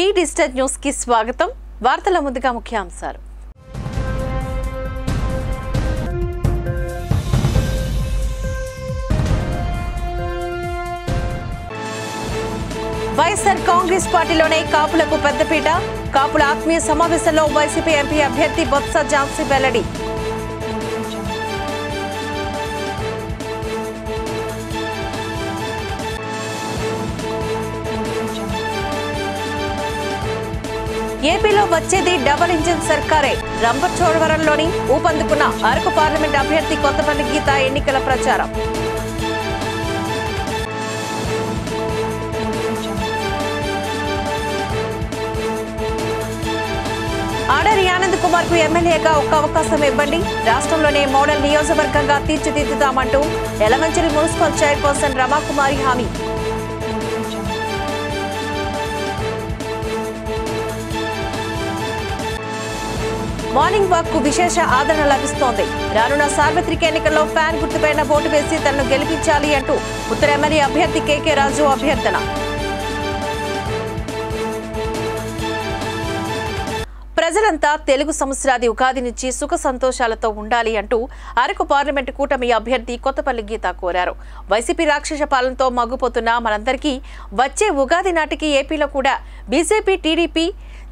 వి digital news కి స్వాగతం. వార్తల ముందుగా ముఖ్యాంశాలు. వైఎస్ఆర్ కాంగ్రెస్ పార్టీలోనే కాపులకు పెద్దపీట. కాపుల ఆత్మీయ సమావేశంలో వైసీపీ ఎంపీ అభ్యర్థి బొత్స ఝాన్సీ వెల్లడి. ఏపీలో వచ్చేది డబుల్ ఇంజిన్ సర్కారే. రంపచోడవరంలోని ఊపందుకున్న అరకు పార్లమెంట్ అభ్యర్థి కొత్తపల్లి గీత ఎన్నికల ప్రచారం. ఆడరి ఆనంద్ కుమార్ కు ఎమ్మెల్యేగా ఒక్క అవకాశం ఇవ్వండి. రాష్ట్రంలోనే మోడల్ నియోజకవర్గంగా తీర్చిదిద్దుతామంటూ ఎలమంచిలి మున్సిపల్ చైర్పర్సన్ రమాకుమారి హామీ. మార్నింగ్ వాక్ కు విశేష ఆదరణ లభిస్తోంది. రానున్న సార్వత్రిక ఎన్నికల్లో ఫ్యాన్ గుర్తుపైన ఓటు వేసి తనను గెలిపించాలి అంటూ ఉత్తర ఎమ్మెల్యే అభ్యర్థి కేకే రాజు అభ్యర్థన. ప్రజలంతా తెలుగు సంవత్సరాది ఉగాది నుంచి సుఖ సంతోషాలతో ఉండాలి అంటూ అరకు పార్లమెంటు కూటమి అభ్యర్థి కొత్తపల్లి గీత కోరారు. వైసీపీ రాక్షస పాలనతో మగ్గుపోతున్న మనందరికీ వచ్చే ఉగాది నాటికి ఏపీలో కూడా బీజేపీ, టీడీపీ,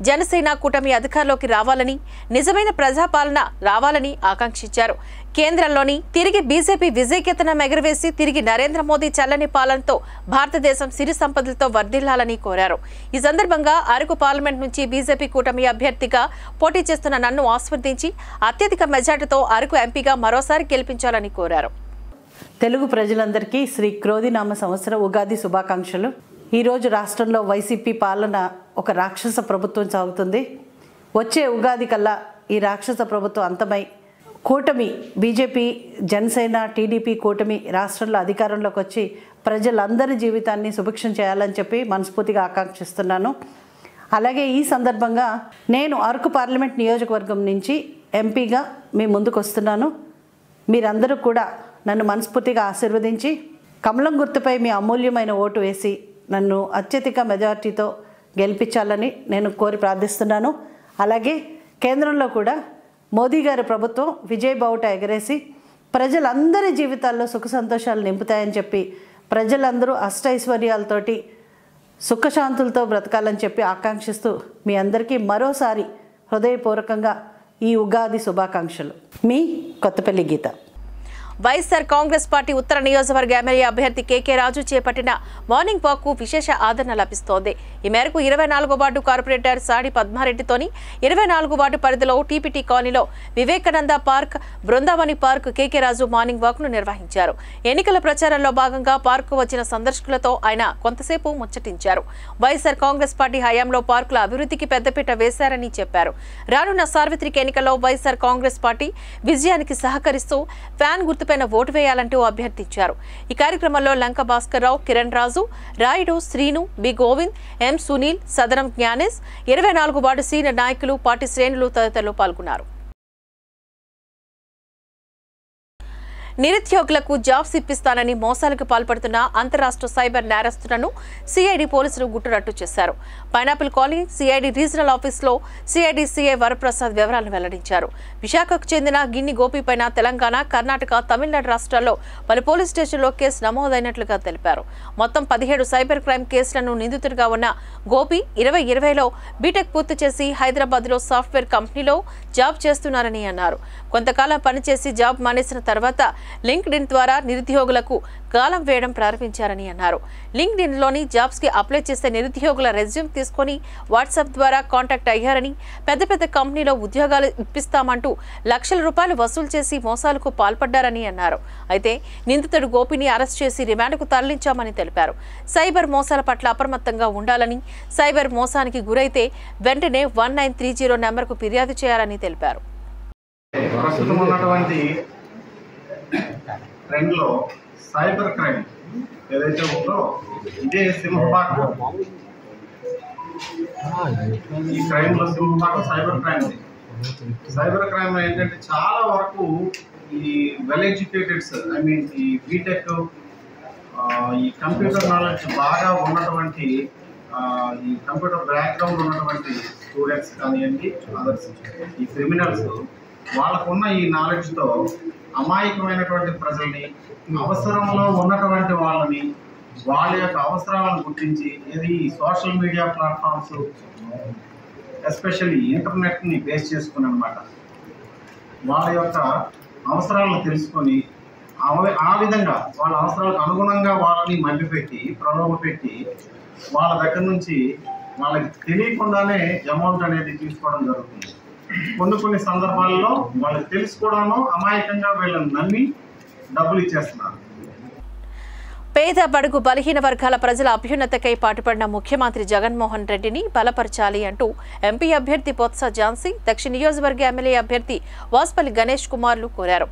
జనసేన కూటమి అధికారంలోకి రావాలని, నిజమైన ప్రజాపాలన రావాలని ఆకాంక్షించారు. కేంద్రంలోని తిరిగి బీజేపీ విజయకేతనం ఎగురవేసి తిరిగి నరేంద్ర మోదీ చల్లని పాలనతో భారతదేశం సిరి సంపదలతో వర్ధిల్లాలని కోరారు. ఈ సందర్భంగా అరకు పార్లమెంట్ నుంచి బీజేపీ కూటమి అభ్యర్థిగా పోటీ చేస్తున్న నన్ను ఆస్వాదించి అత్యధిక మెజార్టీతో అరకు ఎంపీగా మరోసారి గెలిపించాలని కోరారు. తెలుగు ప్రజలందరికీ శ్రీ క్రోధినామ సంవత్సర ఉగాది శుభాకాంక్షలు. ఈరోజు రాష్ట్రంలో వైసీపీ పాలన ఒక రాక్షస ప్రభుత్వం సాగుతుంది. వచ్చే ఉగాది కల్లా ఈ రాక్షస ప్రభుత్వం అంతమై కూటమి బీజేపీ, జనసేన, టీడీపీ కూటమి రాష్ట్రంలో అధికారంలోకి వచ్చి ప్రజలందరి జీవితాన్ని సుభిక్షం చేయాలని చెప్పి మనస్ఫూర్తిగా ఆకాంక్షిస్తున్నాను. అలాగే ఈ సందర్భంగా నేను అరకు పార్లమెంట్ నియోజకవర్గం నుంచి ఎంపీగా మీ ముందుకు వస్తున్నాను. మీరందరూ కూడా నన్ను మనస్ఫూర్తిగా ఆశీర్వదించి కమలం గుర్తుపై మీ అమూల్యమైన ఓటు వేసి నన్ను అత్యధిక మెజార్టీతో గెలిపించాలని నేను కోరి ప్రార్థిస్తున్నాను. అలాగే కేంద్రంలో కూడా మోదీ గారి ప్రభుత్వం విజయ్ బావుట ఎగరేసి ప్రజలందరి జీవితాల్లో సుఖ సంతోషాలు నింపుతాయని చెప్పి ప్రజలందరూ అష్టైశ్వర్యాలతోటి సుఖశాంతులతో బ్రతకాలని చెప్పి ఆకాంక్షిస్తూ మీ అందరికీ మరోసారి హృదయపూర్వకంగా ఈ ఉగాది శుభాకాంక్షలు. మీ కొత్తపల్లి గీత. వైఎస్ఆర్ కాంగ్రెస్ పార్టీ ఉత్తర నియోజకవర్గ ఎమ్మెల్యే అభ్యర్థి కేకే రాజు చేపట్టిన మార్నింగ్ వాక్ కు విశేష ఆదరణ లభిస్తోంది. ఈ మేరకు 24వ వార్డు కార్పొరేటర్ సాడి పద్మారెడ్డితోని 24వ వార్డు పరిధిలో టీపీటీ కాలనీలో వివేకానంద పార్క్, బృందావని పార్క్ కేకే రాజు మార్నింగ్ వాక్ ను నిర్వహించారు. ఎన్నికల ప్రచారంలో భాగంగా పార్కు వచ్చిన సందర్శకులతో ఆయన కొంతసేపు ముచ్చటించారు. వైఎస్ఆర్ కాంగ్రెస్ పార్టీ హయాంలో పార్కుల అభివృద్ధికి పెద్దపీట వేశారని చెప్పారు. రానున్న సార్వత్రిక ఎన్నికల్లో వైఎస్ఆర్ కాంగ్రెస్ పార్టీ విజయానికి సహకరిస్తూ ఫ్యాన్ గుర్తు ఓటు వేయాలంటూ అభ్యర్థించారు. ఈ కార్యక్రమంలో లంక భాస్కర్ రావు, కిరణ్ రాజు, రాయుడు, శ్రీను, బి గోవింద్, ఎం సునీల్, సదరం జ్ఞానేష్, 24 వార్డు సీనియర్ నాయకులు, పార్టీ శ్రేణులు తదితరులు పాల్గొన్నారు. నిరుద్యోగులకు జాబ్స్ ఇప్పిస్తానని మోసాలకు పాల్పడుతున్న అంతరాష్ట్ర సైబర్ నేరస్తులను సిఐడి పోలీసులు గుట్టురట్టు చేశారు. పైనాపిల్ కాలనీ సిఐడి రీజనల్ ఆఫీసులో సిఐడి సిఐ వరప్రసాద్ వివరాలను వెల్లడించారు. విశాఖకు చెందిన గిన్ని గోపిపైన తెలంగాణ, కర్ణాటక, తమిళనాడు రాష్ట్రాల్లో పలు పోలీస్ స్టేషన్లో కేసు నమోదైనట్లుగా తెలిపారు. మొత్తం 17 సైబర్ క్రైమ్ కేసులను నిందితుడిగా ఉన్న గోపి 2020లో బీటెక్ పూర్తి చేసి హైదరాబాద్లో సాఫ్ట్వేర్ కంపెనీలో జాబ్ చేస్తున్నారని అన్నారు. కొంతకాలం పనిచేసి జాబ్ మానేసిన తర్వాత లింక్డ్ఇన్ ద్వారా నిరుద్యోగులకు గాలం వేయడం ప్రారంభించారని అన్నారు. లింక్డ్ఇన్లోని జాబ్స్ కి అప్లై చేసే నిరుద్యోగుల రెజ్యూమ్ తీసుకుని వాట్సాప్ ద్వారా కాంటాక్ట్ అయ్యారని, పెద్ద పెద్ద కంపెనీలో ఉద్యోగాలు ఇప్పిస్తామంటూ లక్షల రూపాయలు వసూలు చేసి మోసాలకు పాల్పడ్డారని అన్నారు. అయితే నిందితుడు గోపిని అరెస్ట్ చేసి రిమాండ్కు తరలించామని తెలిపారు. సైబర్ మోసాల పట్ల అప్రమత్తంగా ఉండాలని, సైబర్ మోసానికి గురైతే వెంటనే 1930 నెంబర్కు ఫిర్యాదు చేయాలని తెలిపారు. ట్రెండ్లో సైబర్ క్రైమ్ ఏదైతే ఉందో ఇదే సింహపాఠం. ఈ క్రైమ్లో సింహపాఠం సైబర్ క్రైమ్. సైబర్ క్రైమ్ ఏంటంటే చాలా వరకు ఈ వెల్ ఎడ్యుకేటెడ్స్, ఐ మీన్ ఈ బీటెక్, ఈ కంప్యూటర్ నాలెడ్జ్ బాగా ఉన్నటువంటి ఈ కంప్యూటర్ బ్యాక్గ్రౌండ్ ఉన్నటువంటి స్టూడెంట్స్ కానివ్వండి, అదర్స్, ఈ క్రిమినల్స్ వాళ్ళకున్న ఈ నాలెడ్జ్తో అమాయకమైనటువంటి ప్రజల్ని, అవసరంలో ఉన్నటువంటి వాళ్ళని, వాళ్ళ యొక్క అవసరాలను గుర్తించి ఇది సోషల్ మీడియా ప్లాట్ఫామ్స్, ఎస్పెషల్లీ ఇంటర్నెట్ని బేస్ చేసుకుని అన్నమాట, వాళ్ళ యొక్క అవసరాలను తెలుసుకొని ఆ విధంగా వాళ్ళ అవసరాలకు అనుగుణంగా వాళ్ళని మభ్యపెట్టి ప్రలోభపెట్టి వాళ్ళ దగ్గర నుంచి వాళ్ళకి తెలియకుండానే అమౌంట్ అనేది తీసుకోవడం జరుగుతుంది. కొన్ని సందర్భాల్లో వాళ్ళకి తెలుసుకోవడము అమాయకంగా వీళ్ళని నమ్మి డబ్బులు ఇచ్చేస్తున్నారు. పేద బడుగు బలహీన వర్గాల ప్రజల అభ్యున్నతకై పాటుపడిన ముఖ్యమంత్రి జగన్మోహన్ రెడ్డిని బలపరచాలి అంటూ ఎంపీ అభ్యర్థి బొత్స ఝాన్సీ, దక్షిణ నియోజకవర్గ ఎమ్మెల్యే అభ్యర్థి వాస్పల్లి గణేష్ కుమార్లు కోరారు.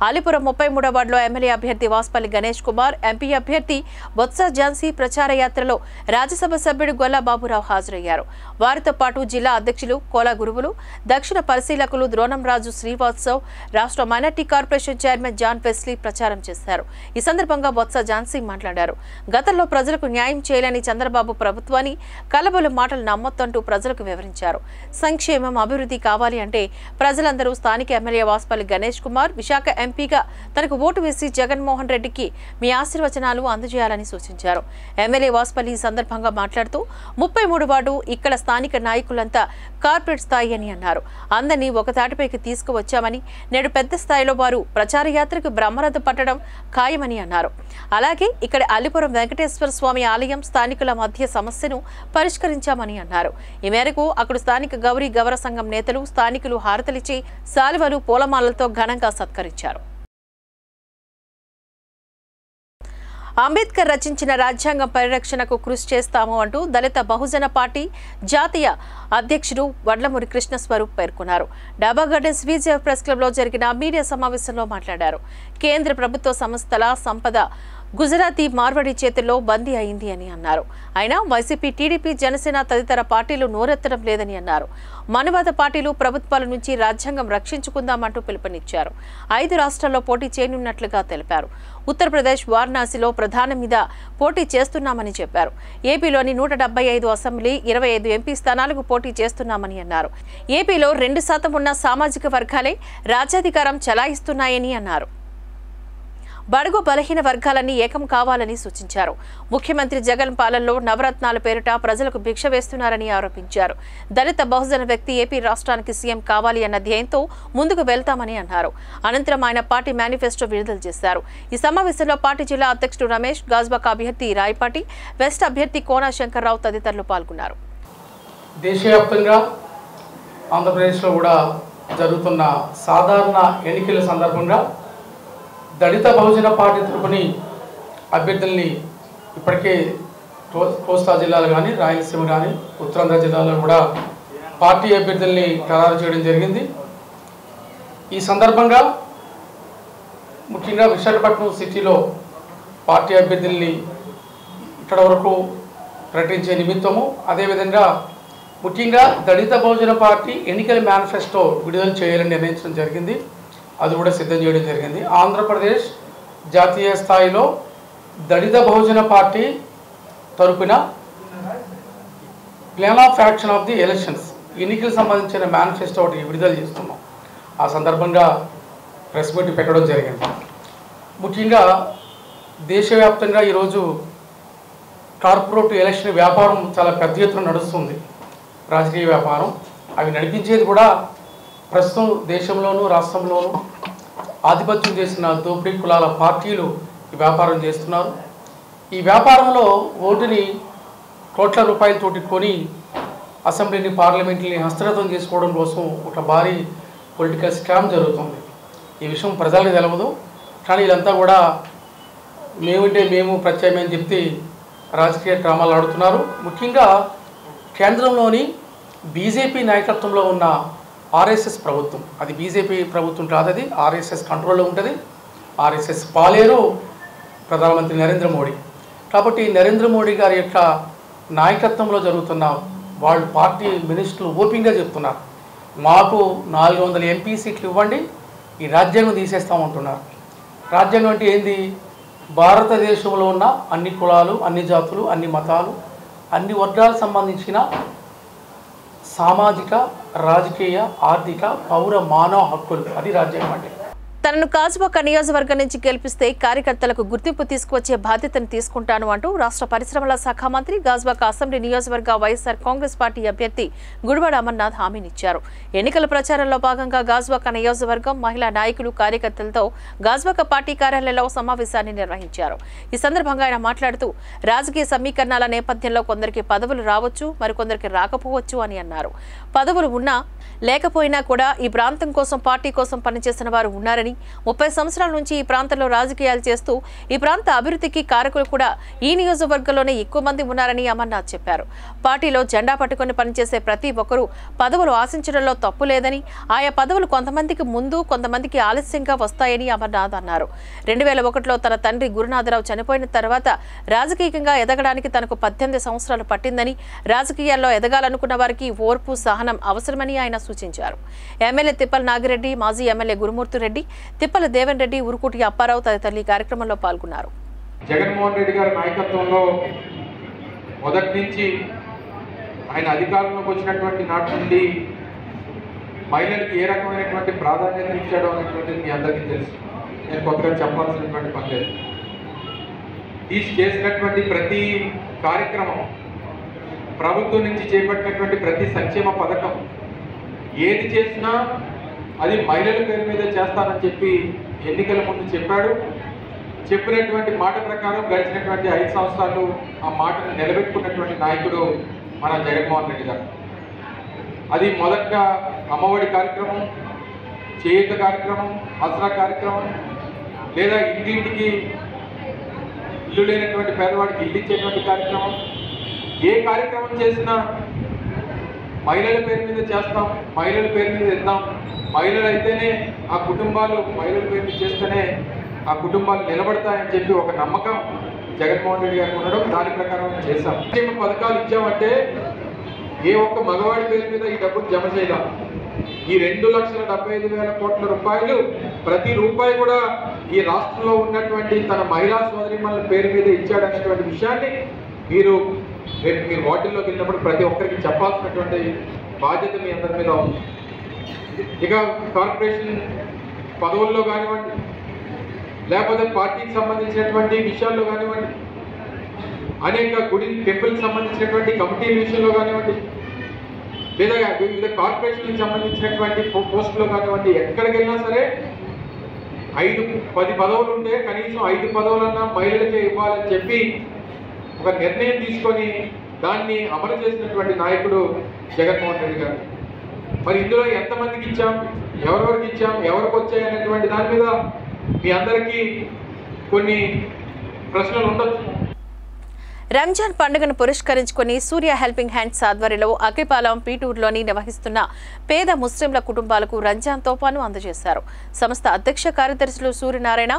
అలీపురం 33వ వార్డులో ఎమ్మెల్యే అభ్యర్థి వాస్పల్లి గణేష్ కుమార్, ఎంపీ అభ్యర్థి బొత్స ఝాన్సీ ప్రచార యాత్రలో రాజ్యసభ సభ్యుడు గొల్లా బాబురావు హాజరయ్యారు. వారితో పాటు జిల్లా అధ్యక్షులు కోలా గురువులు, దక్షిణ పరిశీలకులు ద్రోణంరాజు శ్రీవాత్సవ్, రాష్ట్ర minority corporation chairman John Wesley ప్రచారం చేశారు. ఈ సందర్భంగా బొత్స ఝాన్సీ మాట్లాడారు. గతంలో ప్రజలకు న్యాయం చేయలేని చంద్రబాబు ప్రభుత్వాన్ని కలబలు మాటలు నమ్మొద్దంటూ ప్రజలకు వివరించారు. సంక్షేమం, అభివృద్ధి కావాలి అంటే ప్రజలందరూ స్థానిక ఎమ్మెల్యే వాస్పల్లి గణేష్ కుమార్ విశాఖ ఎంపీగా తనకు ఓటు వేసి జగన్మోహన్ రెడ్డికి మీ ఆశీర్వచనాలు అందజేయాలని సూచించారు. ఎమ్మెల్యే వాస్పల్లి ఈ సందర్భంగా మాట్లాడుతూ 33 వార్డు ఇక్కడ స్థానిక నాయకులంతా కార్పొరేట్ స్థాయి అని అన్నారు. అందరినీ ఒక తాటిపైకి తీసుకువచ్చామని, నేడు పెద్ద స్థాయిలో వారు ప్రచార యాత్రకు బ్రహ్మరథం పట్టడం ఖాయమని అన్నారు. అలాగే ఇక్కడ అలీపురం వెంకటేశ్వర స్వామి ఆలయం స్థానికుల మధ్య సమస్యను పరిష్కరించామని అన్నారు. ఈ మేరకు అక్కడ స్థానిక గౌరీ గవర సంఘం నేతలు, స్థానికులు హారతలిచ్చి శాలువలు, పూలమాలలతో ఘనంగా సత్కరించారు. అంబేద్కర్ రచించిన రాజ్యాంగం పరిరక్షణకు కృషి చేస్తాము అంటూ దళిత బహుజన పార్టీ జాతీయ అధ్యక్షుడు వడ్లమూరి కృష్ణస్వరూప్ పేర్కొన్నారు. డాబా గార్డెన్స్ విజయ్ ప్రెస్ క్లబ్ లో జరిగిన మీడియా సమావేశంలో మాట్లాడారు. కేంద్ర ప్రభుత్వ సంస్థల సంపద గుజరాతీ మార్వాడి చేతుల్లో బందీ అయింది అని అన్నారు. అయినా వైసీపీ, టీడీపీ, జనసేన తదితర పార్టీలు నోరెత్తడం లేదని అన్నారు. మనువాద పార్టీలు ప్రభుత్వాల నుంచి రాజ్యాంగం రక్షించుకుందామంటూ పిలుపునిచ్చారు. 5 రాష్ట్రాల్లో పోటీ చేయనున్నట్లుగా తెలిపారు. ఉత్తరప్రదేశ్ వారణాసిలో ప్రధాని మీద పోటీ చేస్తున్నామని చెప్పారు. ఏపీలోని 175 అసెంబ్లీ, 25 ఎంపీ స్థానాలకు పోటీ చేస్తున్నామని అన్నారు. ఏపీలో 2% ఉన్న సామాజిక వర్గాలే రాజ్యాధికారం చలాయిస్తున్నాయని అన్నారు. బడుగు బలహీన వర్గాలన్నీ ఏకం కావాలని సూచించారు. ముఖ్యమంత్రి జగన్ పాలనలో నవరత్నాల పేరిట ప్రజలకు భిక్ష వేస్తున్నారని ఆరోపించారు. దళిత బహుజన వ్యక్తి ఏపీ రాష్ట్రానికి సీఎం కావాలి అన్న ధ్యేయంతో ముందుకు వెళ్తామని అన్నారు. అనంతరం ఆయన పార్టీ మేనిఫెస్టో విడుదల చేశారు. ఈ సమావేశంలో పార్టీ జిల్లా అధ్యక్షుడు రమేష్, గాజ్బాక్ అభ్యర్థి రాయపాటి, వెస్ట్ అభ్యర్థి కోన శంకర్రావు తదితరులు పాల్గొన్నారు. దేశవ్యాప్తంగా ఆంధ్రప్రదేశ్లో కూడా జరుగుతున్న సాధారణ ఎన్నికల సందర్భంగా దళిత బహుజన పార్టీ తరపుని అభ్యర్థుల్ని ఇప్పటికే కోస్తా జిల్లాలో కానీ, రాయలసీమ కానీ, ఉత్తరాంధ్ర జిల్లాలో కూడా పార్టీ అభ్యర్థుల్ని ఖరారు చేయడం జరిగింది. ఈ సందర్భంగా ముఖ్యంగా విశాఖపట్నం సిటీలో పార్టీ అభ్యర్థుల్ని ఇక్కడ వరకు ప్రకటించే నిమిత్తము, అదేవిధంగా ముఖ్యంగా దళిత బహుజన పార్టీ ఎన్నికల మేనిఫెస్టో విడుదల చేయాలని నిర్ణయించడం జరిగింది. అది కూడా సిద్ధం చేయడం జరిగింది. ఆంధ్రప్రదేశ్ జాతీయ స్థాయిలో దళిత బహుజన పార్టీ తరపున plan of action of the elections, ఎన్నికలకు సంబంధించిన మేనిఫెస్టో ఒకటి విడుదల చేస్తున్నాం. ఆ సందర్భంగా ప్రెస్ మీట్ పెట్టడం జరిగింది. ముఖ్యంగా దేశవ్యాప్తంగా ఈరోజు కార్పొరేట్ ఎలక్షన్ వ్యాపారం చాలా పెద్ద ఎత్తున నడుస్తుంది. రాజకీయ వ్యాపారం అవి నడిపించేది కూడా ప్రస్తుతం దేశంలోనూ రాష్ట్రంలోనూ ఆధిపత్యం చేసిన దోపిడీ కులాల పార్టీలు ఈ వ్యాపారం చేస్తున్నారు. ఈ వ్యాపారంలో ఓటుని కోట్ల రూపాయలతోటి కొని అసెంబ్లీని, పార్లమెంట్ని హస్తగతం చేసుకోవడం కోసం ఒక భారీ పొలిటికల్ స్కామ్ జరుగుతుంది. ఈ విషయం ప్రజలకు తెలవదు. కానీ వీళ్ళంతా కూడా మేముంటే మేము ప్రత్యామ్నాయం చెప్తే రాజకీయ డ్రామాలు ఆడుతున్నారు. ముఖ్యంగా కేంద్రంలోని బీజేపీ నాయకత్వంలో ఉన్న ఆర్ఎస్ఎస్ ప్రభుత్వం, అది బీజేపీ ప్రభుత్వం కాదు, అది ఆర్ఎస్ఎస్ కంట్రోల్లో ఉంటుంది. ఆర్ఎస్ఎస్ పాలేరు ప్రధానమంత్రి నరేంద్ర మోడీ. కాబట్టి నరేంద్ర మోడీ గారి యొక్క నాయకత్వంలో జరుగుతున్న వాళ్ళు పార్టీ మినిస్టర్లు ఓపెన్గా చెప్తున్నారు, మాకు 400 ఎంపీ సీట్లు ఇవ్వండి, ఈ రాజ్యాంగం తీసేస్తామంటున్నారు. రాజ్యాంగం అంటే ఏంది? భారతదేశంలో ఉన్న అన్ని కులాలు, అన్ని జాతులు, అన్ని మతాలు, అన్ని వర్గాలకు సంబంధించిన సామాజిక, రాజకీయ, ఆర్థిక, పౌర మానవ హక్కులు, అది రాజ్యాంగం అంటే. తనను గాజువాక నియోజకవర్గం నుంచి గెలిపిస్తే కార్యకర్తలకు గుర్తింపు తీసుకువచ్చే బాధ్యతను తీసుకుంటాను అంటూ రాష్ట్ర పరిశ్రమల శాఖ మంత్రి, గాజువాక అసెంబ్లీ నియోజకవర్గ వైఎస్ఆర్ కాంగ్రెస్ పార్టీ అభ్యర్థి గుడివాడ అమర్నాథ్ హామీనిచ్చారు. ఎన్నికల ప్రచారంలో భాగంగా గాజువాక నియోజకవర్గం మహిళా నాయకులు, కార్యకర్తలతో గాజువాక పార్టీ కార్యాలయంలో సమావేశాన్ని నిర్వహించారు. ఈ సందర్భంగా ఆయన మాట్లాడుతూ రాజకీయ సమీకరణాల నేపథ్యంలో కొందరికి పదవులు రావచ్చు, మరికొందరికి రాకపోవచ్చు అని అన్నారు. పదవులు ఉన్నా లేకపోయినా కూడా ఈ ప్రాంతం కోసం, పార్టీ కోసం పనిచేసిన వారు ఉన్నారని, 30 సంవత్సరాల నుంచి ఈ ప్రాంతంలో రాజకీయాలు చేస్తూ ఈ ప్రాంత అభివృద్ధికి కారకులు కూడా ఈ నియోజకవర్గంలోనే ఎక్కువ మంది ఉన్నారని అమర్నాథ్ చెప్పారు. పార్టీలో జెండా పట్టుకుని పనిచేసే ప్రతి ఒక్కరూ పదవులు ఆశించడంలో తప్పు లేదని, ఆయా పదవులు కొంతమందికి ముందు, కొంతమందికి ఆలస్యంగా వస్తాయని అమర్నాథ్ అన్నారు. 2001లో తన తండ్రి గురునాథరావు చనిపోయిన తర్వాత రాజకీయంగా ఎదగడానికి తనకు 18 సంవత్సరాలు పట్టిందని, రాజకీయాల్లో ఎదగాలనుకున్న వారికి ఓర్పు, సహనం అవసరమని ఆయన సూచించారు. ఎమ్మెల్యే తిప్పల నాగిరెడ్డి, మాజీ ఎమ్మెల్యే గురుమూర్తి రెడ్డి, తిప్పల దేవన్ రెడ్డి, ఉరుకుటి అప్పారావు తదితరులు ఈ కార్యక్రమంలో పాల్గొన్నారు. జగన్మోహన్ రెడ్డి గారి నాయకత్వంలో మొదటి నుంచి ఆయన అధికారంలోకి వచ్చినటువంటి నాటి నుండి మహిళలకు ఏ రకమైనటువంటి ప్రాధాన్యత ఇచ్చాడో అనేటువంటిది మీ అందరికీ తెలుసు. నేను కొత్తగా చెప్పాల్సినటువంటి పని లేదు. చేసినటువంటి ప్రతి కార్యక్రమం, ప్రభుత్వం నుంచి చేపట్టినటువంటి ప్రతి సంక్షేమ పథకం ఏది చేసినా అది మహిళల పేరు మీద చేస్తానని చెప్పి ఎన్నికల ముందు చెప్పాడు. చెప్పినటువంటి మాట ప్రకారం గడిచినటువంటి 5 సంవత్సరాలు ఆ మాటను నిలబెట్టుకున్నటువంటి నాయకుడు మన జగన్మోహన్ రెడ్డి గారు. అది మొదటగా అమ్మఒడి కార్యక్రమం, చేయూత కార్యక్రమం, ఆసరా కార్యక్రమం, లేదా ఇంటింటికి ఇల్లు లేనటువంటి పేదవాడికి ఇల్లు ఇచ్చేటువంటి కార్యక్రమం, ఏ కార్యక్రమం చేసినా మహిళల పేరు మీద చేస్తాం, మహిళల పేరు మీద ఇద్దాం, మహిళలు అయితేనే ఆ కుటుంబాలు, మహిళల పేరు మీద చేస్తేనే ఆ కుటుంబాలు నిలబడతాయని చెప్పి ఒక నమ్మకం జగన్మోహన్ రెడ్డి గారికి ఉండడం, దాని ప్రకారం చేశాం. సంక్షేమ పథకాలు ఇచ్చామంటే ఏ ఒక్క మగవాడి పేరు మీద ఈ డబ్బులు జమ చేయాలి. ఈ 2,75,000 కోట్ల రూపాయలు, ప్రతి రూపాయి కూడా ఈ రాష్ట్రంలో ఉన్నటువంటి తన మహిళా సోదరిమణుల పేరు మీద ఇచ్చాడనేటువంటి విషయాన్ని మీరు వాటిల్లోకి వెళ్ళినప్పుడు ప్రతి ఒక్కరికి చెప్పాల్సినటువంటి బాధ్యత మీ అందరి మీద ఉంది. ఇక కార్పొరేషన్ పదవుల్లో కానివ్వండి, లేకపోతే పార్టీకి సంబంధించినటువంటి విషయాల్లో కానివ్వండి, అనేక గుడి టెంపుల్కి సంబంధించినటువంటి కమిటీల విషయంలో కానివ్వండి, లేదా వివిధ కార్పొరేషన్కి సంబంధించినటువంటి పోస్టులో కానివ్వండి, ఎక్కడికి వెళ్ళినా సరే 5-10 పదవులు ఉంటే కనీసం 5 పదవులన్నా మహిళలకే ఇవ్వాలని చెప్పి ఒక నిర్ణయం తీసుకొని దాన్ని అమలు చేసినటువంటి నాయకుడు జగన్మోహన్ రెడ్డి గారు. మరి ఇందులో ఎంతమందికి ఇచ్చాం, ఎవరెవరికి ఇచ్చాం, ఎవరికి వచ్చాయి అనేటువంటి దాని మీద మీ అందరికీ కొన్ని ప్రశ్నలు ఉండొచ్చు. రంజాన్ పండుగను పురస్కరించుకుని సూర్య హెల్పింగ్ హ్యాండ్స్ ఆధ్వర్యంలో అగ్రిపాలెం పీటూరులోని నిర్వహిస్తున్న పేద ముస్లింల కుటుంబాలకు రంజాన్ తోఫాను అందజేశారు. సంస్థ అధ్యక్ష కార్యదర్శులు సూర్యనారాయణ,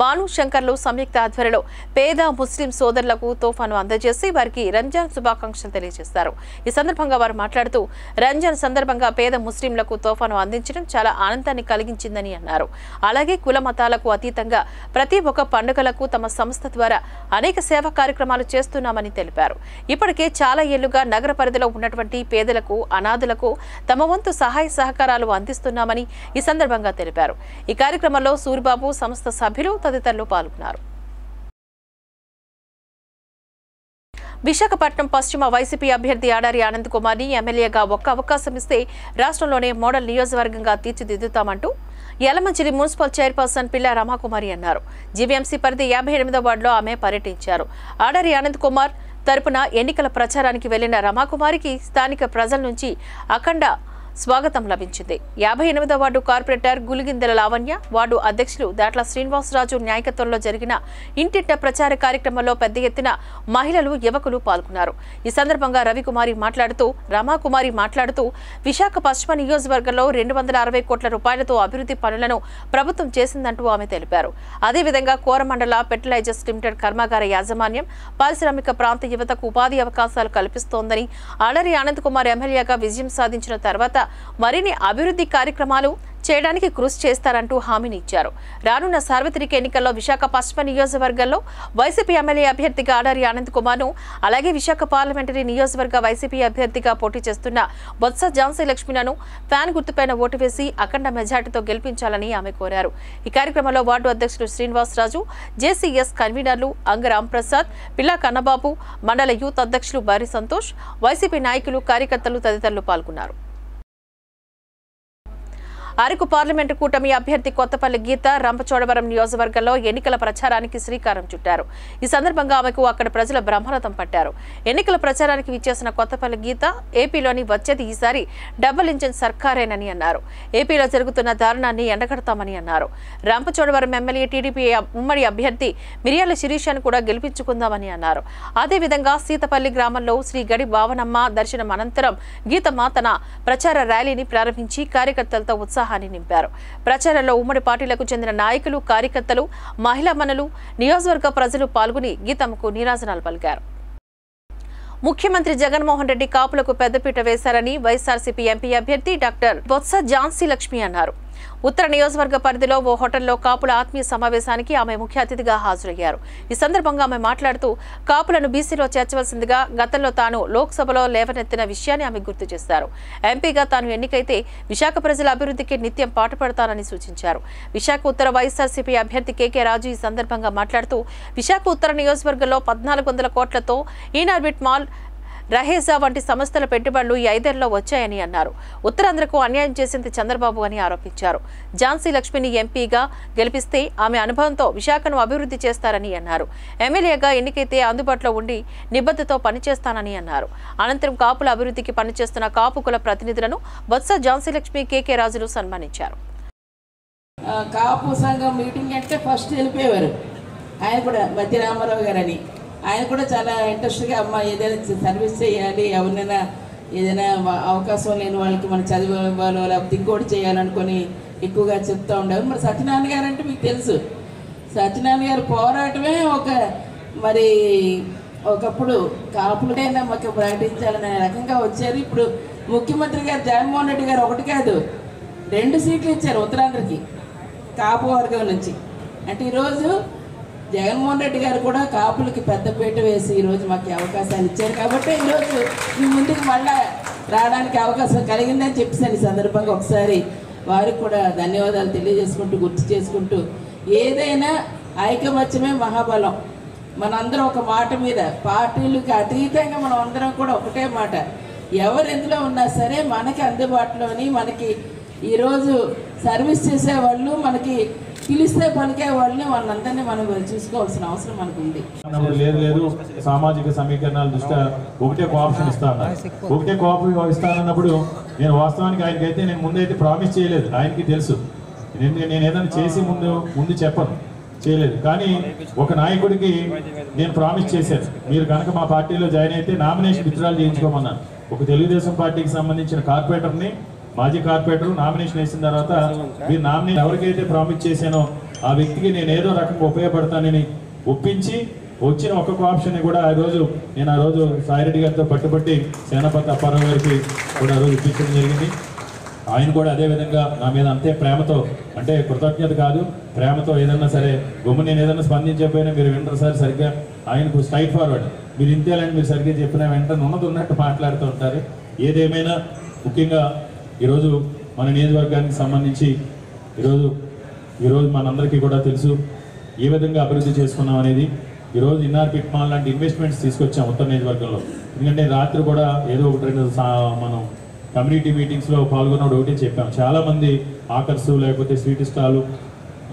భాను శంకర్లు సంయుక్త ఆధ్వర్యంలో పేద ముస్లిం సోదరులకు తోఫాను అందజేసి వారికి రంజాన్ శుభాకాంక్షలు తెలియజేశారు. ఈ సందర్భంగా వారు మాట్లాడుతూ రంజాన్ సందర్భంగా పేద ముస్లింలకు తోఫాను అందించడం చాలా ఆనందాన్ని కలిగించిందని అన్నారు. అలాగే కుల మతాలకు అతీతంగా ప్రతి ఒక్క పండుగలకు తమ సంస్థ ద్వారా అనేక సేవా కార్యక్రమాలు చేస్తున్నామని తెలిపారు. ఇప్పటికే చాలా ఏళ్లుగా నగర పరిధిలో ఉన్నటువంటి పేదలకు, అనాథులకు తమ వంతు సహాయ సహకారాలు అందిస్తున్నామని ఈ సందర్భంగా తెలిపారు. ఈ కార్యక్రమంలో సూరిబాబు, సంస్థ సభ్యులు తదితరులు పాల్గొన్నారు. విశాఖపట్నం పశ్చిమ వైసీపీ అభ్యర్థి ఆడారి ఆనంద్ కుమార్ని ఎమ్మెల్యేగా ఒక్క అవకాశం ఇస్తే రాష్ట్రంలోనే మోడల్ నియోజకవర్గంగా తీర్చిదిద్దుతామంటూ యలమంచిలి మున్సిపల్ చైర్పర్సన్ పిల్ల రమాకుమారి అన్నారు. జీవీఎంసీ పరిధి 58వ వార్డులో ఆమె పర్యటించారు. ఆడారి ఆనంద్ కుమార్ తరపున ఎన్నికల ప్రచారానికి వెళ్లిన రమాకుమారికి స్థానిక ప్రజల నుంచి అఖండ స్వాగతం లభించింది. 58వ వార్డు కార్పొరేటర్ గులిగిందెల లావణ్య, వార్డు అధ్యక్షులు దాట్ల శ్రీనివాసరాజు నాయకత్వంలో జరిగిన ఇంటింట ప్రచార కార్యక్రమంలో పెద్ద ఎత్తున మహిళలు, యువకులు పాల్గొన్నారు. ఈ సందర్భంగా రమాకుమారి మాట్లాడుతూ విశాఖ పశ్చిమ నియోజకవర్గంలో 260 కోట్ల రూపాయలతో అభివృద్ధి పనులను ప్రభుత్వం చేసిందంటూ ఆమె తెలిపారు. అదేవిధంగా కోరమండల ఫెర్టిలైజర్స్ లిమిటెడ్ కర్మాగార యాజమాన్యం పారిశ్రామిక ప్రాంత యువతకు ఉపాధి అవకాశాలు కల్పిస్తోందని, ఆడారి ఆనంద్ కుమార్ ఎమ్మెల్యేగా విజయం సాధించిన తర్వాత మరిన్ని అభివృద్ధి కార్యక్రమాలు చేయడానికి కృషి చేస్తారంటూ హామీని ఇచ్చారు. రానున్న సార్వత్రిక ఎన్నికల్లో విశాఖ పశ్చిమ నియోజకవర్గంలో వైసీపీ ఎమ్మెల్యే అభ్యర్థిగా ఆడారి ఆనంద్ కుమార్ను, అలాగే విశాఖ పార్లమెంటరీ నియోజకవర్గ వైసీపీ అభ్యర్థిగా పోటీ చేస్తున్న బొత్స ఝాన్సీ లక్ష్మీలను ఫ్యాన్ గుర్తుపైన ఓటు వేసి అఖండ మెజార్టీతో గెలిపించాలని ఆమె కోరారు. ఈ కార్యక్రమంలో వార్డు అధ్యక్షుడు శ్రీనివాసరాజు, జేసీఎస్ కన్వీనర్లు అంగరాం ప్రసాద్, పిల్లా కన్నబాబు, మండల యూత్ అధ్యక్షులు బారి సంతోష్, వైసీపీ నాయకులు, కార్యకర్తలు తదితరులు పాల్గొన్నారు. అరకు పార్లమెంటు కూటమి అభ్యర్థి కొత్తపల్లి గీత రంపచోడవరం నియోజకవర్గంలో ఎన్నికల ప్రచారానికి శ్రీకారం చుట్టారు. ఈ సందర్భంగా ఆమెకు అక్కడ ప్రజల బ్రహ్మరథం పట్టారు. ఎన్నికల ప్రచారానికి విచ్చేసిన కొత్తపల్లి గీత ఏపీలోని వచ్చేది ఈసారి డబుల్ ఇంజిన్ సర్కారేనని అన్నారు. ఏపీలో జరుగుతున్న దారుణాన్ని ఎండగడతామని అన్నారు. రంపచోడవరం ఎమ్మెల్యే టీడీపీ ఉమ్మడి అభ్యర్థి మిర్యాల శిరీషను కూడా గెలిపించుకుందామని అన్నారు. అదేవిధంగా సీతపల్లి గ్రామంలో శ్రీ గడి భావనమ్మ దర్శనం అనంతరం గీతమ్మ తన ప్రచార ర్యాలీని ప్రారంభించి కార్యకర్తలతో ఉత్సాహాన్ని నింపారు. ప్రచారంలో ఉమ్మడి పార్టీలకు చెందిన నాయకులు, కార్యకర్తలు, మహిళా మనులు, నియోజకవర్గ ప్రజలు పాల్గొని గీతమ్మకు నీరాజనాలు పలికారు. ముఖ్యమంత్రి జగన్మోహన్ రెడ్డి కాపులకు పెద్దపీట వేశారని వైఎస్ఆర్సీపీ ఎంపీ అభ్యర్థి డాక్టర్ బొత్స ఝాన్సీ లక్ష్మి అన్నారు. ఉత్తర నియోజకవర్గ పరిధిలో ఓ హోటల్లో కాపుల ఆత్మీయ సమావేశానికి ఆమె ముఖ్య అతిథిగా హాజరయ్యారు. ఈ సందర్భంగా ఆమె మాట్లాడుతూ కాపులను బీసీలో చేర్చవలసిందిగా గతంలో తాను లోక్సభలో లేవనెత్తిన విషయాన్ని ఆమె గుర్తు చేశారు. ఎంపీగా తాను ఎన్నికైతే విశాఖ ప్రజల అభివృద్ధికి నిత్యం పాటుపడతానని సూచించారు. విశాఖ ఉత్తర వైఎస్ఆర్సీపీ అభ్యర్థి కేకే రాజు ఈ సందర్భంగా మాట్లాడుతూ విశాఖ ఉత్తర నియోజకవర్గంలో 1400 కోట్లతో ఇన్ఆర్బిట్ మాల్, రహేజా వంటి సంస్థల పెట్టుబడులు ఈ 5 ఏళ్లలో వచ్చాయని అన్నారు. ఉత్తరాంధ్రకు అన్యాయం చేసింది చంద్రబాబు అని ఆరోపించారు. ఝాన్సీ లక్ష్మిని ఎంపీగా గెలిపిస్తే ఆమె అనుభవంతో విశాఖను అభివృద్ధి చేస్తారని అన్నారు. ఎమ్మెల్యేగా ఎన్నికైతే అందుబాటులో ఉండి నిబద్ధతతో పనిచేస్తానని అన్నారు. అనంతరం కాపుల అభివృద్ధికి పనిచేస్తున్న కాపు కుల ప్రతినిధులను బొత్స ఝాన్సీ లక్ష్మి, కేకే రాజులు సన్మానించారు. కాపు సంఘం మీటింగ్ అంటే ఫస్ట్ వెళ్ళిపోయేవారు. ఆయన కూడా మధ్య రామారావు గారని, ఆయన కూడా చాలా ఇంట్రెస్ట్గా అమ్మ ఏదైనా సర్వీస్ చేయాలి, ఎవరినైనా ఏదైనా అవకాశం లేని వాళ్ళకి మనం చదివే వాళ్ళు లేకపోతే ఇంకోటి చేయాలనుకొని ఎక్కువగా చెప్తూ ఉండేవారు. మరి సత్యనారాయణ గారు అంటే మీకు తెలుసు, సత్యనారాయణ గారు పోరాటమే మరి ఒకప్పుడు కాపులైనా మాకు ప్రకటించాలనే రకంగా వచ్చారు. ఇప్పుడు ముఖ్యమంత్రి గారు జగన్మోహన్ రెడ్డి గారు 1 కాదు 2 సీట్లు ఇచ్చారు ఉత్తరాంధ్రకి కాపు వర్గం నుంచి. అంటే ఈరోజు జగన్మోహన్ రెడ్డి గారు కూడా కాపులకి పెద్దపీట వేసి ఈరోజు మాకు అవకాశాలు ఇచ్చారు. కాబట్టి ఈరోజు మీ ముందుకు మళ్ళా రావడానికి అవకాశం కలిగిందని చెప్పేసాను. ఈ సందర్భంగా ఒకసారి వారికి కూడా ధన్యవాదాలు తెలియజేసుకుంటూ, గుర్తు చేసుకుంటూ, ఏదైనా ఐకమత్యమే మహాబలం. మనందరం ఒక మాట మీద, పార్టీలకు అతీతంగా మనం అందరం కూడా ఒకటే మాట, ఎవరు ఎందులో ఉన్నా సరే మనకి అందుబాటులోని, మనకి ఈరోజు సర్వీస్ చేసేవాళ్ళు, మనకి పిలిస్తే పలికే వాళ్ళని వాళ్ళందరినీ మనం చూసుకోవాల్సిన అవసరం మనకు ఉంది. లేదు సామాజిక సమీకరణాల దృష్ట్యా ఒకటే కోఆప్షన్ ఇస్తానన్నప్పుడు నేను వాస్తవానికి ఆయనకైతే నేను ముందైతే ప్రామిస్ చేయలేదు. ఆయనకి తెలుసు నేను ఏదైనా చేసి ముందు చెప్పను, చేయలేదు. కానీ ఒక నాయకుడికి నేను ప్రామిస్ చేశాను, మీరు కనుక మా పార్టీలో జాయిన్ అయితే నామినేషన్ విత్డ్రాల్ చేయించుకోమన్నాను. ఒక తెలుగుదేశం పార్టీకి సంబంధించిన కార్పొరేటర్ని, మాజీ కార్పొరేటర్ నామినేషన్ వేసిన తర్వాత మీరు నామినేషన్ ఎవరికైతే ప్రామిస్ చేశానో ఆ వ్యక్తికి నేను ఏదో రకంగా ఉపయోగపడతానని ఒప్పించి వచ్చిన ఒక్కొక్క ఆప్షన్ కూడా ఆ రోజు సాయిరెడ్డి గారితో పట్టుబట్టి సేనాపతి అప్పారావు గారికి కూడా ఆ రోజు ఇప్పించడం జరిగింది. ఆయన కూడా అదేవిధంగా నా మీద అంతే ప్రేమతో, అంటే కృతజ్ఞత కాదు ప్రేమతో ఏదన్నా సరే నేను ఏదన్నా స్పందించకపోయినా మీరు వింటారు సార్ సరిగ్గా, ఆయనకు స్ట్రైట్ ఫార్వర్డ్, మీరు ఇంతేలాంటి మీరు సరిగ్గా చెప్పినా వెంటనే ఉన్నట్టు మాట్లాడుతూ ఉంటారు. ఏదేమైనా ముఖ్యంగా ఈరోజు మన నియోజకవర్గానికి సంబంధించి ఈరోజు మనందరికీ కూడా తెలుసు ఏ విధంగా అభివృద్ధి చేసుకున్నాం అనేది. ఈరోజు ఇన్ఆర్బిట్ మాల్ లాంటి ఇన్వెస్ట్మెంట్స్ తీసుకొచ్చాం ఉత్తర నియోజకవర్గంలో. ఎందుకంటే రాత్రి కూడా ఏదో 1-2 మనం కమ్యూనిటీ మీటింగ్స్లో పాల్గొన్నప్పుడు ఒకటే చెప్పాం, చాలామంది ఆకర్స్ లేకపోతే స్వీట్ స్టాలు,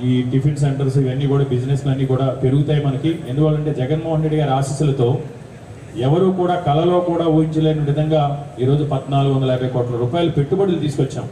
ఈ టిఫిన్ సెంటర్స్ ఇవన్నీ కూడా బిజినెస్లు అన్నీ కూడా పెరుగుతాయి మనకి. ఎందువల్లంటే జగన్మోహన్ రెడ్డి గారి ఆశీస్సులతో ఎవరు కూడా కలలో కూడా ఊహించలేని విధంగా ఈరోజు 1450 కోట్ల రూపాయలు పెట్టుబడులు తీసుకొచ్చాం.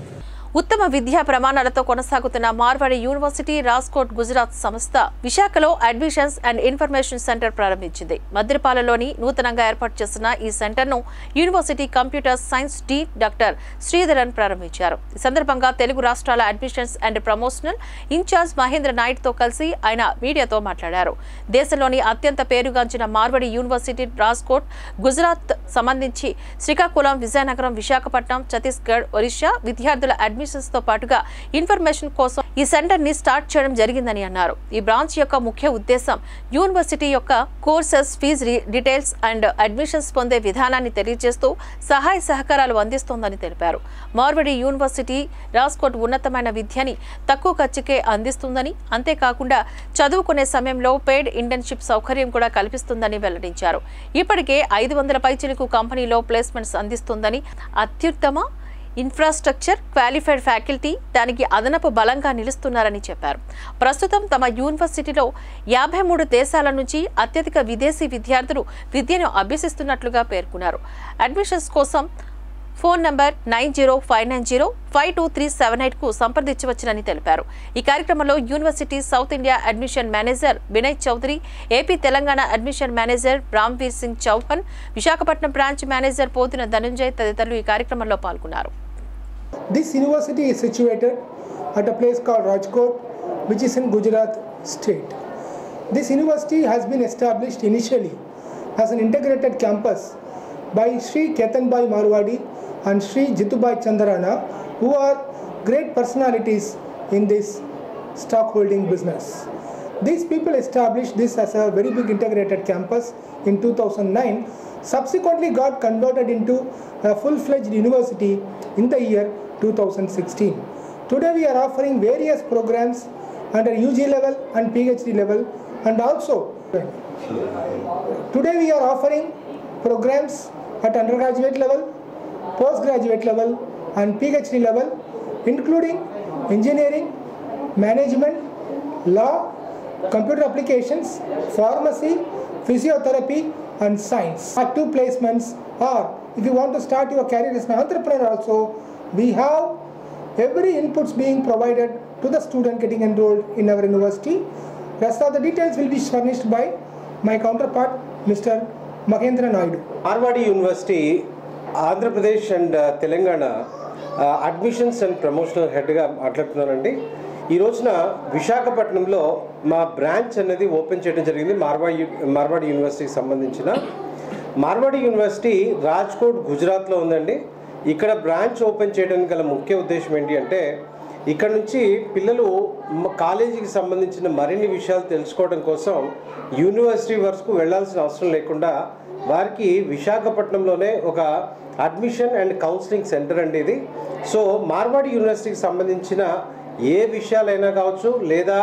ఉత్తమ విద్యా ప్రమాణాలతో కొనసాగుతున్న మార్వాడి యూనివర్సిటీ రాజ్కోట్ గుజరాత్ సంస్థ విశాఖలో అడ్మిషన్స్ అండ్ ఇన్ఫర్మేషన్ సెంటర్ ప్రారంభించింది. మద్దిపాలలోని నూతనంగా ఏర్పాటు చేసిన ఈ సెంటర్ను university computer science dean doctor Sridharan ప్రారంభించారు. ఈ సందర్భంగా తెలుగు రాష్ట్రాల admissions and promotional in charge Mahendra నాయుడుతో కలిసి ఆయన మీడియాతో మాట్లాడారు. దేశంలోని అత్యంత పేరుగాంచిన మార్వాడి యూనివర్సిటీ రాజ్కోట్ గుజరాత్ సంబంధించి శ్రీకాకుళం, విజయనగరం, విశాఖపట్నం, ఛత్తీస్గఢ్, ఒరిస్సా విద్యార్థుల అడ్మిషన్స్ తో పాటుగా ఇన్ఫర్మేషన్ కోసం ఈ సెంటర్ ని స్టార్ట్ చేయడం జరిగిందని అన్నారు. ఈ బ్రాంచ్ యొక్క ముఖ్య ఉద్దేశం యూనివర్సిటీ యొక్క courses, fees details and admissions పొందే విధానాన్ని తెలియజేస్తూ సహాయ సహకారాలు అందిస్తోందని తెలిపారు. మార్వడి యూనివర్సిటీ రాజ్కోట్ ఉన్నతమైన విద్యని తక్కువ ఖర్చుకే అందిస్తుందని, అంతేకాకుండా చదువుకునే సమయంలో పెయిడ్ ఇంటర్న్షిప్ సౌకర్యం కూడా కల్పిస్తుందని వెల్లడించారు. ఇప్పటికే 500 పైచిలకు కంపెనీలో ప్లేస్మెంట్స్ అందిస్తుందని, అత్యుత్తమ ఇన్ఫ్రాస్ట్రక్చర్, క్వాలిఫైడ్ ఫ్యాకల్టీ దానికి అదనపు బలంగా నిలుస్తున్నారని చెప్పారు. ప్రస్తుతం తమ యూనివర్సిటీలో 53 దేశాల నుంచి అత్యధిక విదేశీ విద్యార్థులు విద్యను అభ్యసిస్తున్నట్లుగా పేర్కొన్నారు. అడ్మిషన్స్ కోసం ఫోన్ నంబర్ 9059052378 కు సంప్రదించవచ్చునని తెలిపారు. ఈ కార్యక్రమంలో university south India admission manager Vinay Chaudhary, AP Telangana admission manager Ramveer Singh Chauhan, Visakhapatnam branch manager Potina Dhanunjay తదితరులు ఈ కార్యక్రమంలో పాల్గొన్నారు. This university is situated at a place called Rajkot, which is in Gujarat state. This university has been established initially as an integrated campus by Sri Ketanbhai Marwadi and Sri Jitubai Chandarana, who are great personalities in this stockholding business. These people established this as a very big integrated campus in 2009, subsequently got converted into a full-fledged university in the year 2016. Today we are offering various programs under UG level and PhD level, and also today we are offering programs at undergraduate level, postgraduate level and PhD level, including engineering, management, law, computer applications, pharmacy, physiotherapy and science. Active placements, or if you want to start your career as an entrepreneur also, we have every inputs being provided to the student getting enrolled in our university. Rest of the details will be furnished by my counterpart, Mr. Mahendra Naidu. Marwadi University, Andhra Pradesh and Telangana admissions and promotional హెడ్గా మాట్లాడుతున్నానండి. ఈ రోజున విశాఖపట్నంలో మా branch అనేది open చేయడం జరిగింది. మార్వాడి యూనివర్సిటీకి సంబంధించిన మార్వాడి యూనివర్సిటీ రాజ్కోట్ గుజరాత్లో ఉందండి. ఇక్కడ బ్రాంచ్ ఓపెన్ చేయడానికి గల ముఖ్య ఉద్దేశం ఏంటి అంటే, ఇక్కడ నుంచి పిల్లలు కాలేజీకి సంబంధించిన మరిన్ని విషయాలు తెలుసుకోవడం కోసం యూనివర్సిటీ వరకు వెళ్ళాల్సిన అవసరం లేకుండా వారికి విశాఖపట్నంలోనే ఒక అడ్మిషన్ అండ్ కౌన్సిలింగ్ సెంటర్ అండి ఇది. సో మార్వాడి యూనివర్సిటీకి సంబంధించిన ఏ విషయాలైనా కావచ్చు, లేదా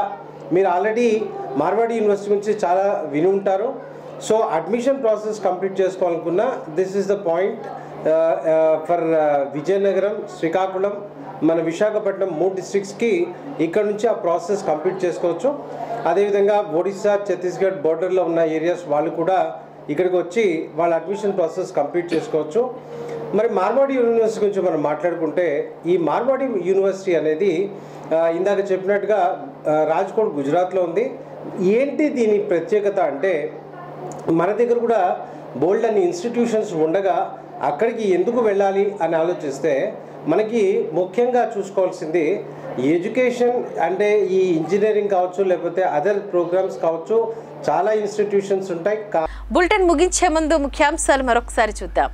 మీరు ఆల్రెడీ మార్వాడి యూనివర్సిటీ గురించి చాలా విని ఉంటారు. సో అడ్మిషన్ ప్రాసెస్ కంప్లీట్ చేసుకోవాలనుకున్నా this is the point for Vizianagaram, Srikakulam, మన విశాఖపట్నం 3 డిస్ట్రిక్ట్స్కి ఇక్కడ నుంచి ఆ ప్రాసెస్ కంప్లీట్ చేసుకోవచ్చు. అదేవిధంగా ఒడిశా, ఛత్తీస్గఢ్ బోర్డర్లో ఉన్న ఏరియాస్ వాళ్ళు కూడా ఇక్కడికి వచ్చి వాళ్ళ అడ్మిషన్ ప్రాసెస్ కంప్లీట్ చేసుకోవచ్చు. మరి మార్వాడి యూనివర్సిటీ గురించి మనం మాట్లాడుకుంటే, ఈ మార్వాడి యూనివర్సిటీ అనేది ఇందాక చెప్పినట్టుగా రాజ్కోట్ గుజరాత్లో ఉంది. ఏంటి దీని ప్రత్యేకత అంటే, మన దగ్గర కూడా బోల్డ్ అన్ని ఇన్స్టిట్యూషన్స్ ఉండగా అక్కడికి ఎందుకు వెళ్ళాలి అని ఆలోచిస్తే, మనకి ముఖ్యంగా చూసుకోవాల్సింది ఎడ్యుకేషన్ అంటే ఈ ఇంజనీరింగ్ కావచ్చు, లేకపోతే అదర్ ప్రోగ్రామ్స్ కావచ్చు, చాలా ఇన్స్టిట్యూషన్స్ ఉంటాయి. బులెటిన్ ముగించే ముందు ముఖ్యాంశాలు మరొకసారి చూద్దాం.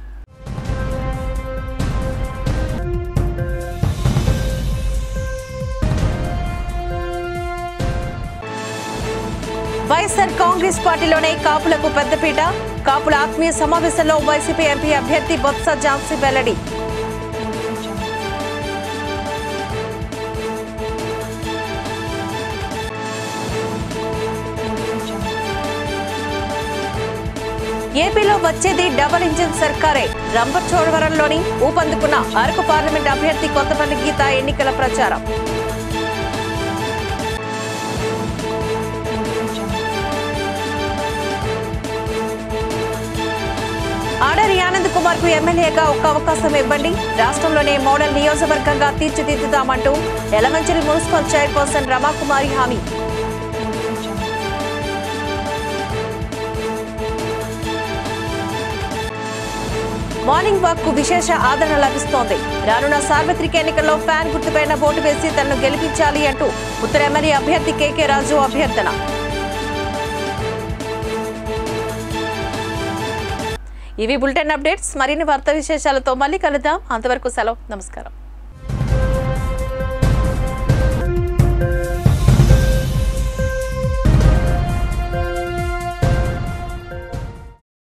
వైఎస్ఆర్ కాంగ్రెస్ పార్టీలోనే కాపులకు పెద్దపీట. కాపుల ఆత్మీయ సమావేశంలో వైసీపీ ఎంపీ అభ్యర్థి బొత్స ఝాన్సీ వెల్లడి. ఏపీలో వచ్చేది డబుల్ ఇంజిన్ సర్కారే. రంపచోడవరంలోని ఊపందుకున్న అరకు పార్లమెంట్ అభ్యర్థి కొత్తపల్లి గీత ఎన్నికల ప్రచారం. ఆడరి ఆనంద్ కుమార్ కు ఎమ్మెల్యేగా ఒక్క అవకాశం ఇవ్వండి, రాష్ట్రంలోనే మోడల్ నియోజకవర్గంగా తీర్చిదిద్దుతామంటూ ఎలమంచిలి మున్సిపల్ చైర్పర్సన్ రమాకుమారి హామీ. మార్నింగ్ వాక్ కు విశేష ఆదరణ లభిస్తోంది. రానున్న సార్వత్రిక ఎన్నికల్లో ఫ్యాన్ గుర్తుపైన ఓటు వేసి తనను గెలిపించాలి అంటూ ఉత్తర ఎమ్మెల్యే అభ్యర్థి కేకే రాజు అభ్యర్థన. ఇవి బులెటిన్ అప్డేట్స్. మరిన్ని వార్తా విశేషాలతో మళ్ళీ కలుద్దాం. అంతవరకు సెలవు. నమస్కారం.